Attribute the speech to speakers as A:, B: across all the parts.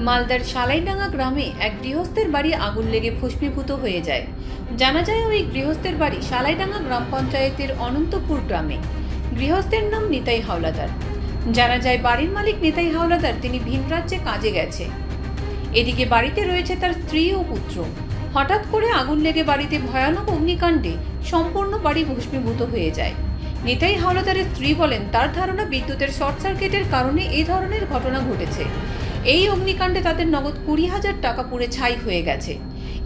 A: মালদার সালাইডাঙ্গা গ্রামে এক গৃহস্থের বাড়ি আগুন লেগে ভস্মীভূত হয়ে যায়। জানা যায় ওই গৃহস্থের বাড়ি সালাইডাঙ্গা গ্রাম পঞ্চায়েতের অনন্তপুর গ্রামে। গৃহস্থের নাম নিতাই হাওলাদার। জানা যায় বাড়ির মালিক নিতাই হাওলাদার তিনি ভিন রাজ্যে কাজে গেছে। এদিকে বাড়িতে রয়েছে তার স্ত্রী ও পুত্র। হঠাৎ করে আগুন লেগে বাড়িতে ভয়ানক অগ্নিকাণ্ডে সম্পূর্ণ বাড়ি ভস্মীভূত হয়ে যায়। নিতাই হাওলাদারের স্ত্রী বলেন তার ধারণা বিদ্যুতের শর্ট সার্কিটের কারণে এই ধরনের ঘটনা ঘটেছে। এই অগ্নিকাণ্ডে তাদের নগদ 20,000 টাকা পুড়ে ছাই হয়ে গেছে।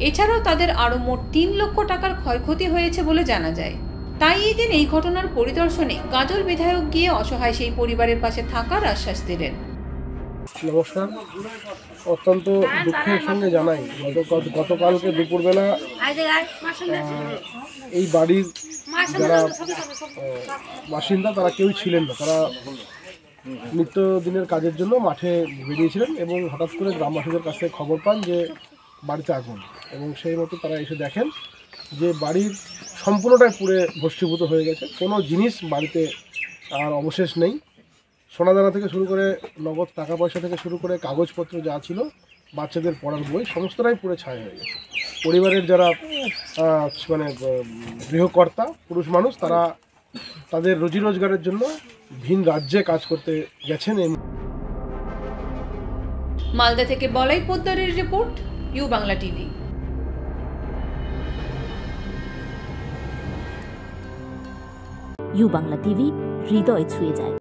A: এছাড়াও তাদের আরও মোট 3 লক্ষ টাকার ক্ষয়ক্ষতি হয়েছে বলে জানা যায়। তাই এই দিন এই ঘটনার পরিদর্শনে গাজল বিধায়ক গিয়ে অসহায় সেই পরিবারের পাশে থাকার আশ্বাস দিলেন।
B: নমস্কার, অত্যন্ত দুঃখের সঙ্গে জানাই গতকালকে দুপুরবেলা এই বাড়ির যারা বাসিন্দা তারা কেউ ছিলেন না। তারা নিত্যদিনের কাজের জন্য মাঠে বেরিয়েছিলেন এবং হঠাৎ করে গ্রামবাসীদের কাছ থেকে খবর পান যে বাড়িতে আগুন, এবং সেই মতো তারা এসে দেখেন যে বাড়ির সম্পূর্ণটাই পুড়ে ভস্মীভূত হয়ে গেছে। কোনো জিনিস বাড়িতে আর অবশেষ নেই। সোনাদানা থেকে শুরু করে নগদ টাকা পয়সা থেকে শুরু করে কাগজপত্র যা ছিল, বাচ্চাদের পড়ার বই, সমস্তটাই পুরো ছাই হয়ে গেছে। পরিবারের যারা গৃহকর্তা পুরুষ মানুষ, তারা তাদের রুজি রোজগারের জন্য ভিন রাজ্যে কাজ করতে গেছেন।
A: মালদা থেকে বলাই পোদ্দারের report, U Bangla TV.
C: U Bangla TV, হৃদয় ছুঁয়ে যায়।